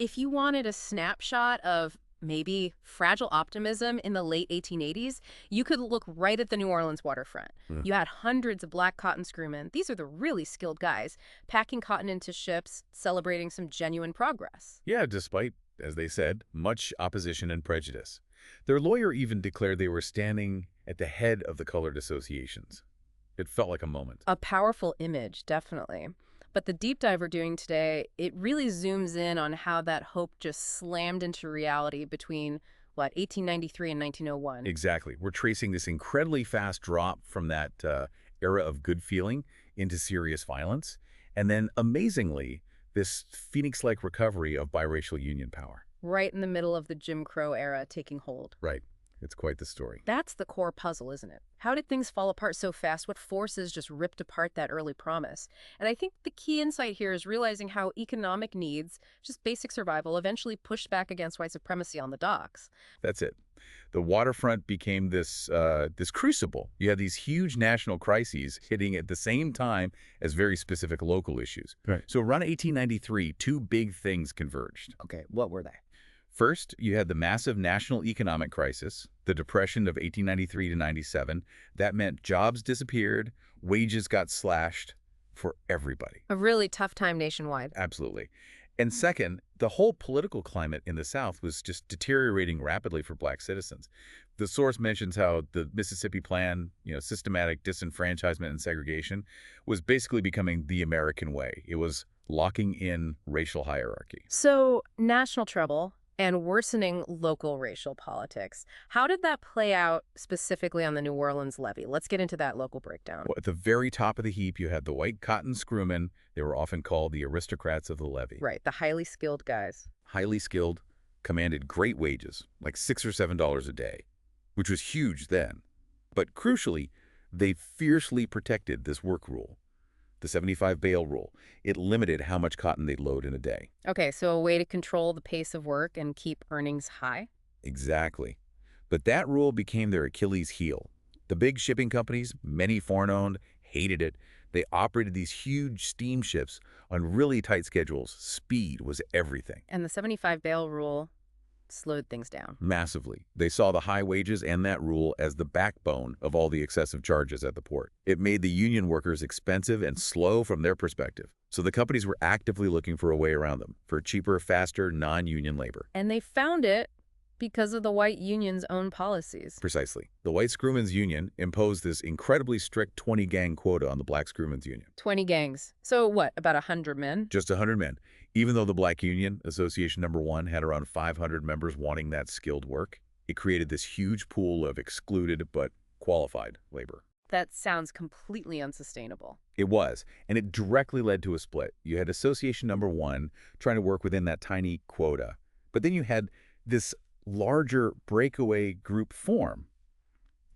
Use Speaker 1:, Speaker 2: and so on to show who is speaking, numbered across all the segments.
Speaker 1: if you wanted a snapshot of maybe fragile optimism in the late 1880s, you could look right at the New Orleans waterfront.
Speaker 2: Mm.
Speaker 1: You had hundreds of black cotton screwmen. These are the really skilled guys, packing cotton into ships, celebrating some genuine progress.
Speaker 2: Yeah, despite, as they said, much opposition and prejudice. Their lawyer even declared they were standing at the head of the colored associations. It felt like a moment.
Speaker 1: A powerful image, definitely. But the deep dive we're doing today, it really zooms in on how that hope just slammed into reality between, 1893 and 1901.
Speaker 2: Exactly. We're tracing this incredibly fast drop from that era of good feeling into serious violence, and then, amazingly, this phoenix-like recovery of biracial union power.
Speaker 1: Right in the middle of the Jim Crow era taking hold.
Speaker 2: Right. It's quite the story.
Speaker 1: That's the core puzzle, isn't it? How did things fall apart so fast? What forces just ripped apart that early promise? And I think the key insight here is realizing how economic needs, just basic survival, eventually pushed back against white supremacy on the docks.
Speaker 2: That's it. The waterfront became this crucible. You had these huge national crises hitting at the same time as very specific local issues.
Speaker 3: Right.
Speaker 2: So around 1893, two big things converged.
Speaker 3: Okay, what were they?
Speaker 2: First, you had the massive national economic crisis, the Depression of 1893 to 97. That meant jobs disappeared, wages got slashed for everybody.
Speaker 1: A really tough time nationwide.
Speaker 2: Absolutely. And second, the whole political climate in the South was just deteriorating rapidly for black citizens. The source mentions how the Mississippi Plan, systematic disenfranchisement and segregation, was basically becoming the American way. It was locking in racial hierarchy.
Speaker 1: So, national trouble and worsening local racial politics. How did that play out specifically on the New Orleans levee? Let's get into that local breakdown.
Speaker 2: Well, at the very top of the heap, you had the white cotton screwmen. They were often called the aristocrats of the levee.
Speaker 1: Right, the highly skilled guys.
Speaker 2: Highly skilled, commanded great wages, like $6 or $7 a day, which was huge then. But crucially, they fiercely protected this work rule, the 75 bale rule. It limited how much cotton they'd load in a day.
Speaker 1: Okay, so a way to control the pace of work and keep earnings high?
Speaker 2: Exactly. But that rule became their Achilles heel. The big shipping companies, many foreign-owned, hated it. They operated these huge steamships on really tight schedules. Speed was everything.
Speaker 1: And the 75 bale rule slowed things down.
Speaker 2: Massively. They saw the high wages and that rule as the backbone of all the excessive charges at the port. It made the union workers expensive and slow from their perspective. So the companies were actively looking for a way around them, for cheaper, faster, non-union labor.
Speaker 1: And they found it because of the white union's own policies.
Speaker 2: Precisely. The White Screwmen's Union imposed this incredibly strict 20-gang quota on the Black Screwmen's Union.
Speaker 1: 20 gangs. So what, about 100 men?
Speaker 2: Just 100 men. Even though the Black Union, Association Number 1, had around 500 members wanting that skilled work, it created this huge pool of excluded but qualified labor.
Speaker 1: That sounds completely unsustainable.
Speaker 2: It was, and it directly led to a split. You had Association Number 1 trying to work within that tiny quota, but then you had this larger breakaway group form,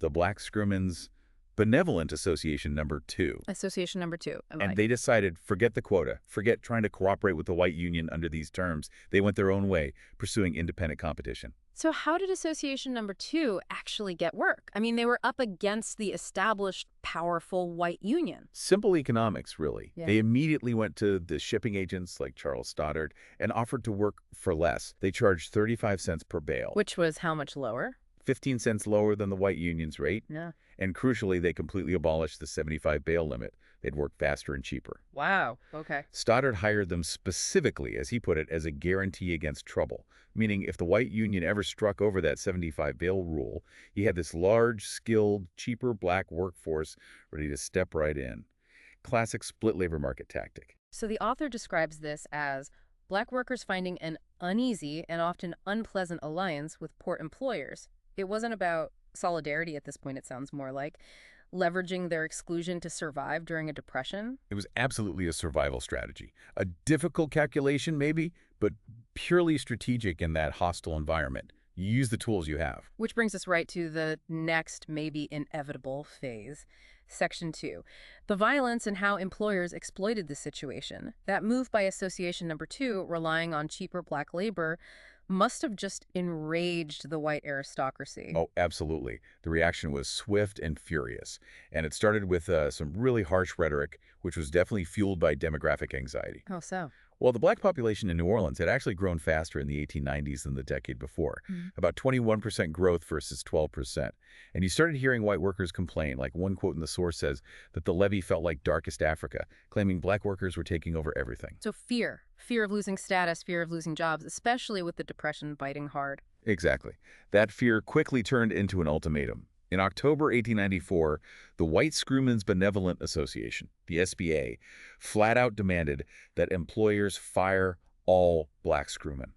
Speaker 2: the Black Screwmen's Benevolent Association Number 2.
Speaker 1: Association Number 2.
Speaker 2: And they decided, forget the quota, forget trying to cooperate with the white union under these terms. They went their own way, pursuing independent competition.
Speaker 1: So how did Association Number 2 actually get work? I mean, they were up against the established, powerful white union.
Speaker 2: Simple economics, really.
Speaker 1: Yeah.
Speaker 2: They immediately went to the shipping agents like Charles Stoddart and offered to work for less. They charged 35 cents per bale.
Speaker 1: Which was how much lower?
Speaker 2: 15 cents lower than the white union's rate.
Speaker 1: Yeah.
Speaker 2: And crucially, they completely abolished the 75 bale limit. They'd work faster and cheaper.
Speaker 1: Wow. Okay.
Speaker 2: Stoddart hired them specifically, as he put it, as a guarantee against trouble, meaning if the white union ever struck over that 75 bale rule, he had this large, skilled, cheaper black workforce ready to step right in. Classic split labor market tactic.
Speaker 1: So the author describes this as black workers finding an uneasy and often unpleasant alliance with port employers. It wasn't about solidarity at this point, it sounds more like leveraging their exclusion to survive during a depression.
Speaker 2: It was absolutely a survival strategy. A difficult calculation, maybe, but purely strategic in that hostile environment. You use the tools you have.
Speaker 1: Which brings us right to the next, maybe inevitable phase. Section 2. The violence and how employers exploited the situation. That move by Association Number 2, relying on cheaper black labor, must have just enraged the white aristocracy.
Speaker 2: Oh, absolutely. The reaction was swift and furious. And it started with some really harsh rhetoric, which was definitely fueled by demographic anxiety.
Speaker 1: How so?
Speaker 2: Well, the black population in New Orleans had actually grown faster in the 1890s than the decade before, about 21% growth versus 12%. And you started hearing white workers complain, like one quote in the source says that the levee felt like darkest Africa, claiming black workers were taking over everything.
Speaker 1: So fear of losing status, fear of losing jobs, especially with the Depression biting hard.
Speaker 2: Exactly. That fear quickly turned into an ultimatum. In October 1894, the White Screwmen's Benevolent Association, the SBA, flat out demanded that employers fire all black screwmen.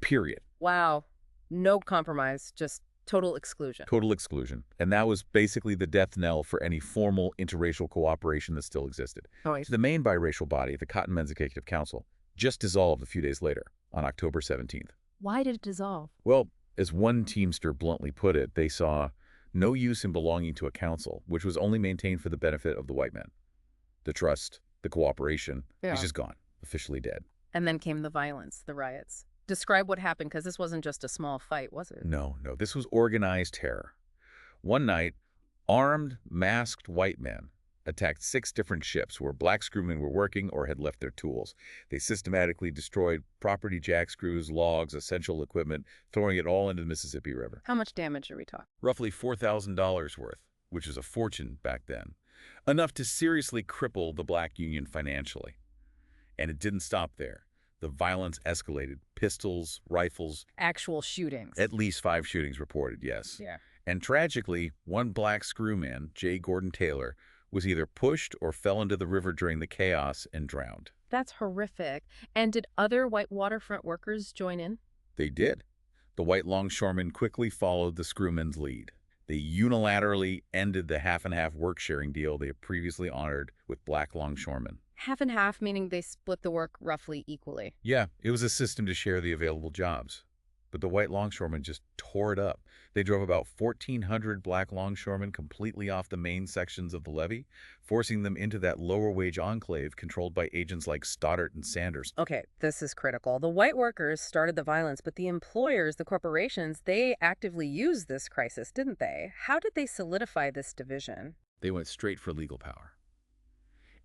Speaker 2: Period.
Speaker 1: Wow. No compromise, just total exclusion.
Speaker 2: Total exclusion. And that was basically the death knell for any formal interracial cooperation that still existed.
Speaker 1: Oh, I
Speaker 2: The main biracial body, the Cotton Men's Executive Council, just dissolved a few days later, on October 17th.
Speaker 1: Why did it dissolve?
Speaker 2: Well, as one Teamster bluntly put it, they saw no use in belonging to a council, which was only maintained for the benefit of the white men. The trust, the cooperation, is just gone, officially dead.
Speaker 1: And then came the violence, the riots. Describe what happened, because this wasn't just a small fight, was it?
Speaker 2: No, this was organized terror. One night, armed, masked white men attacked 6 different ships where black screwmen were working or had left their tools. They systematically destroyed property, jack screws, logs, essential equipment, throwing it all into the Mississippi River.
Speaker 1: How much damage are we talking?
Speaker 2: Roughly $4,000 worth, which was a fortune back then. Enough to seriously cripple the black union financially. And it didn't stop there. The violence escalated. Pistols, rifles.
Speaker 1: Actual shootings.
Speaker 2: At least 5 shootings reported, yes.
Speaker 1: Yeah.
Speaker 2: And tragically, one black screwman, J. Gordon Taylor, was either pushed or fell into the river during the chaos and drowned.
Speaker 1: That's horrific. And did other white waterfront workers join in?
Speaker 2: They did. The white longshoremen quickly followed the screwmen's lead. They unilaterally ended the half-and-half work-sharing deal they had previously honored with black longshoremen.
Speaker 1: Half and half, meaning they split the work roughly equally.
Speaker 2: Yeah, it was a system to share the available jobs. But the white longshoremen just tore it up. They drove about 1,400 black longshoremen completely off the main sections of the levee, forcing them into that lower-wage enclave controlled by agents like Stoddart and Sanders.
Speaker 1: Okay, this is critical. The white workers started the violence, but the employers, the corporations, they actively used this crisis, didn't they? How did they solidify this division?
Speaker 2: They went straight for legal power.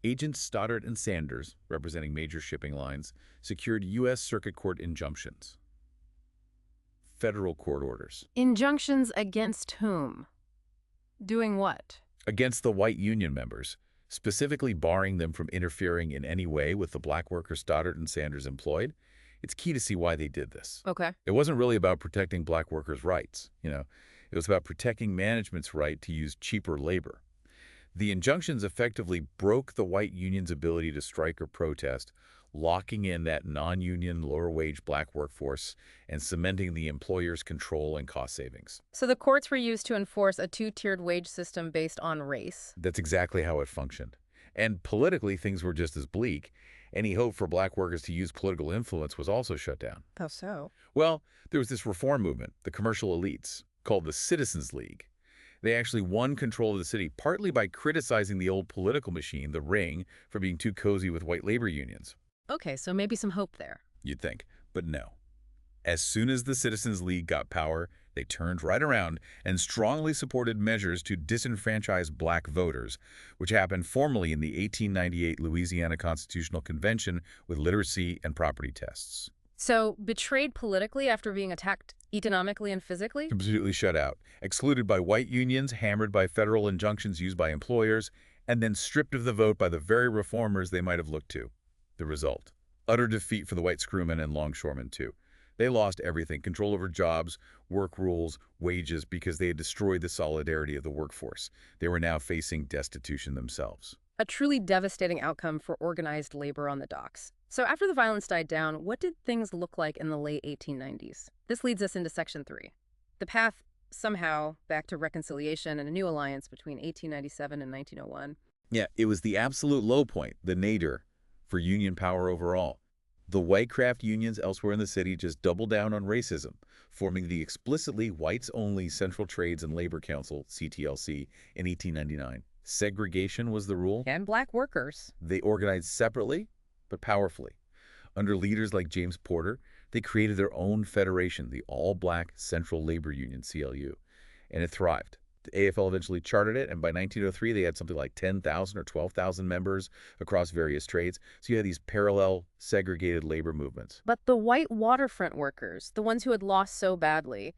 Speaker 2: Agents Stoddart and Sanders, representing major shipping lines, secured U.S. Circuit Court injunctions. Federal court orders.
Speaker 1: Injunctions against whom? Doing what?
Speaker 2: Against the white union members, specifically barring them from interfering in any way with the black workers Stoddart and Sanders employed. It's key to see why they did this.
Speaker 1: Okay.
Speaker 2: It wasn't really about protecting black workers' rights. It was about protecting management's right to use cheaper labor. The injunctions effectively broke the white union's ability to strike or protest, locking in that non-union, lower-wage black workforce and cementing the employer's control and cost savings.
Speaker 1: So the courts were used to enforce a 2-tiered wage system based on race.
Speaker 2: That's exactly how it functioned. And politically, things were just as bleak. Any hope for black workers to use political influence was also shut down.
Speaker 1: How so?
Speaker 2: Well, there was this reform movement, the commercial elites, called the Citizens League. They actually won control of the city partly by criticizing the old political machine, the Ring, for being too cozy with white labor unions.
Speaker 1: Okay, so maybe some hope there.
Speaker 2: You'd think, but no. As soon as the Citizens League got power, they turned right around and strongly supported measures to disenfranchise black voters, which happened formally in the 1898 Louisiana Constitutional Convention with literacy and property tests.
Speaker 1: So betrayed politically after being attacked economically and physically?
Speaker 2: Completely shut out, excluded by white unions, hammered by federal injunctions used by employers, and then stripped of the vote by the very reformers they might have looked to. The result: utter defeat for the white screwmen and longshoremen, too. They lost everything, control over jobs, work rules, wages, because they had destroyed the solidarity of the workforce. They were now facing destitution themselves.
Speaker 1: A truly devastating outcome for organized labor on the docks. So after the violence died down, what did things look like in the late 1890s? This leads us into Section 3. The path, somehow, back to reconciliation and a new alliance between 1897 and 1901.
Speaker 2: Yeah, it was the absolute low point, the nadir, for union power overall. The white craft unions elsewhere in the city just doubled down on racism, forming the explicitly whites-only Central Trades and Labor Council, CTLC, in 1899. Segregation was the rule.
Speaker 1: And black workers.
Speaker 2: They organized separately, but powerfully. Under leaders like James Porter, they created their own federation, the All-Black Central Labor Union, CLU, and it thrived. The AFL eventually chartered it, and by 1903, they had something like 10,000 or 12,000 members across various trades. So you had these parallel segregated labor movements.
Speaker 1: But the white waterfront workers, the ones who had lost so badly,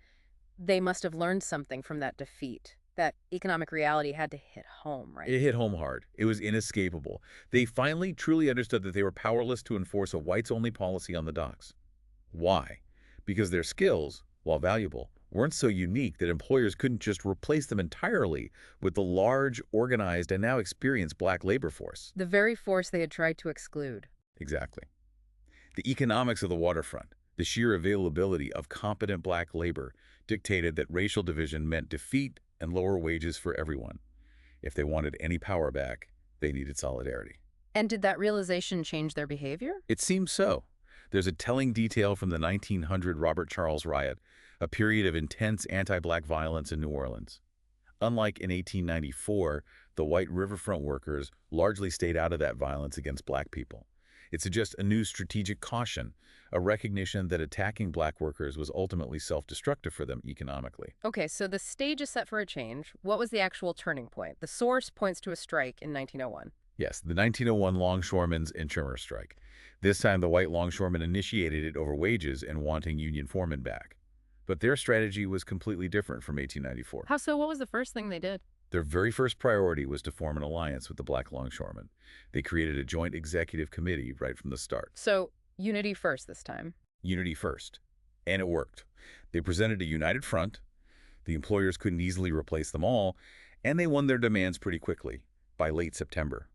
Speaker 1: they must have learned something from that defeat. That economic reality had to hit home, right?
Speaker 2: It hit home hard. It was inescapable. They finally truly understood that they were powerless to enforce a whites-only policy on the docks. Why? Because their skills, while valuable, weren't so unique that employers couldn't just replace them entirely with the large, organized, and now experienced black labor force.
Speaker 1: The very force they had tried to exclude.
Speaker 2: Exactly. The economics of the waterfront, the sheer availability of competent black labor, dictated that racial division meant defeat and lower wages for everyone. If they wanted any power back, they needed solidarity.
Speaker 1: And did that realization change their behavior?
Speaker 2: It seems so. There's a telling detail from the 1900 Robert Charles riot, a period of intense anti-black violence in New Orleans. Unlike in 1894, the white riverfront workers largely stayed out of that violence against black people. It suggests a new strategic caution, a recognition that attacking black workers was ultimately self-destructive for them economically.
Speaker 1: Okay, so the stage is set for a change. What was the actual turning point? The source points to a strike in 1901.
Speaker 2: Yes, the 1901 longshoremen's insurance strike. This time, the white longshoremen initiated it over wages and wanting union foremen back. But their strategy was completely different from 1894.
Speaker 1: How so? What was the first thing they did?
Speaker 2: Their very first priority was to form an alliance with the black longshoremen. They created a joint executive committee right from the start.
Speaker 1: So, unity first this time.
Speaker 2: Unity first. And it worked. They presented a united front. The employers couldn't easily replace them all, and they won their demands pretty quickly. By late September,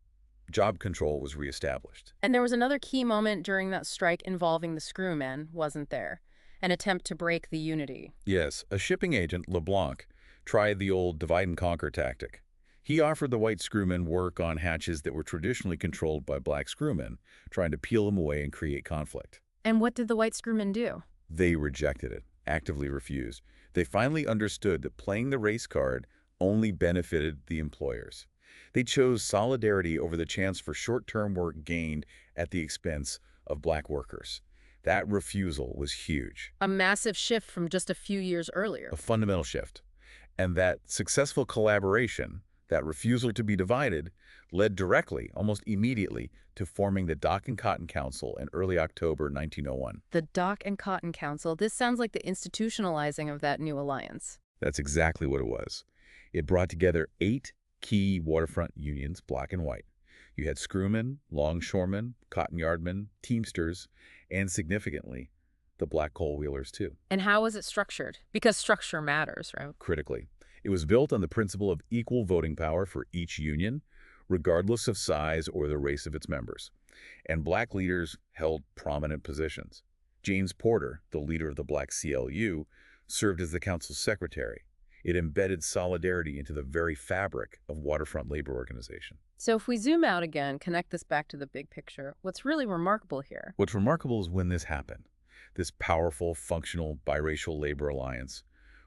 Speaker 2: job control was reestablished.
Speaker 1: And there was another key moment during that strike involving the screwmen, wasn't there? An attempt to break the unity.
Speaker 2: Yes, a shipping agent, LeBlanc, tried the old divide-and-conquer tactic. He offered the white screwmen work on hatches that were traditionally controlled by black screwmen, trying to peel them away and create conflict.
Speaker 1: And what did the white screwmen do?
Speaker 2: They rejected it, actively refused. They finally understood that playing the race card only benefited the employers. They chose solidarity over the chance for short-term work gained at the expense of black workers. That refusal was huge.
Speaker 1: A massive shift from just a few years earlier.
Speaker 2: A fundamental shift. And that successful collaboration, that refusal to be divided, led directly, almost immediately, to forming the Dock and Cotton Council in early October 1901.
Speaker 1: The Dock and Cotton Council. This sounds like the institutionalizing of that new alliance.
Speaker 2: That's exactly what it was. It brought together 8 key waterfront unions, black and white. You had screwmen, longshoremen, cotton yardmen, teamsters, and significantly, the black coal wheelers too.
Speaker 1: And how was it structured? Because structure matters, right?
Speaker 2: Critically, it was built on the principle of equal voting power for each union, regardless of size or the race of its members. And black leaders held prominent positions. James Porter, the leader of the black CLU, served as the council's secretary. It embedded solidarity into the very fabric of waterfront labor organization.
Speaker 1: So if we zoom out again, connect this back to the big picture, what's really remarkable here?
Speaker 2: What's remarkable is when this happened. This powerful, functional, biracial labor alliance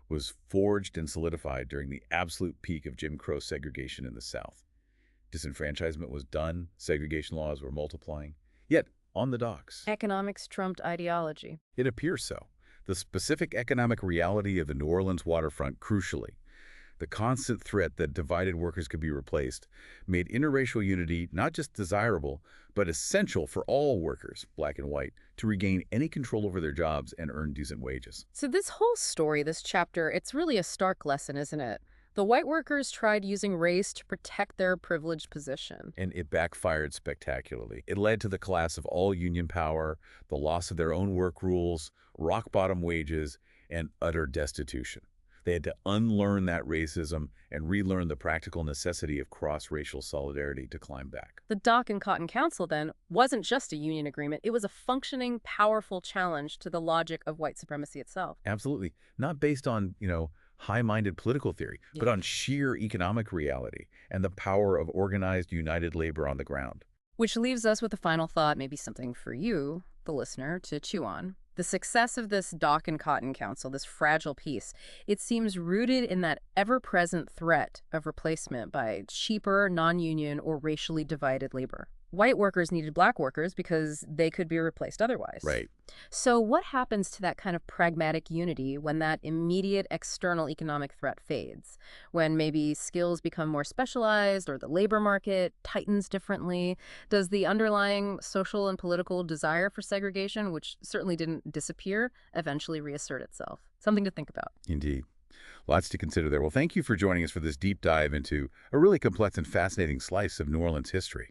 Speaker 2: was forged and solidified during the absolute peak of Jim Crow segregation in the South. Disenfranchisement was done, segregation laws were multiplying, yet on the docks.
Speaker 1: Economics trumped ideology.
Speaker 2: It appears so. The specific economic reality of the New Orleans waterfront, crucially, the constant threat that divided workers could be replaced, made interracial unity not just desirable, but essential for all workers, black and white, to regain any control over their jobs and earn decent wages.
Speaker 1: So this whole story, this chapter, it's really a stark lesson, isn't it? The white workers tried using race to protect their privileged position.
Speaker 2: And it backfired spectacularly. It led to the collapse of all union power, the loss of their own work rules, rock-bottom wages, and utter destitution. They had to unlearn that racism and relearn the practical necessity of cross-racial solidarity to climb back.
Speaker 1: The Dock and Cotton Council, then, wasn't just a union agreement. It was a functioning, powerful challenge to the logic of white supremacy itself.
Speaker 2: Absolutely. Not based on, high-minded political theory, but on sheer economic reality and the power of organized, united labor on the ground.
Speaker 1: Which leaves us with a final thought, maybe something for you, the listener, to chew on. The success of this Dock and Cotton Council, this fragile piece, it seems rooted in that ever-present threat of replacement by cheaper, non-union, or racially divided labor. White workers needed black workers because they could be replaced otherwise.
Speaker 2: Right.
Speaker 1: So what happens to that kind of pragmatic unity when that immediate external economic threat fades? When maybe skills become more specialized or the labor market tightens differently? Does the underlying social and political desire for segregation, which certainly didn't disappear, eventually reassert itself? Something to think about.
Speaker 2: Indeed. Lots to consider there. Well, thank you for joining us for this deep dive into a really complex and fascinating slice of New Orleans history.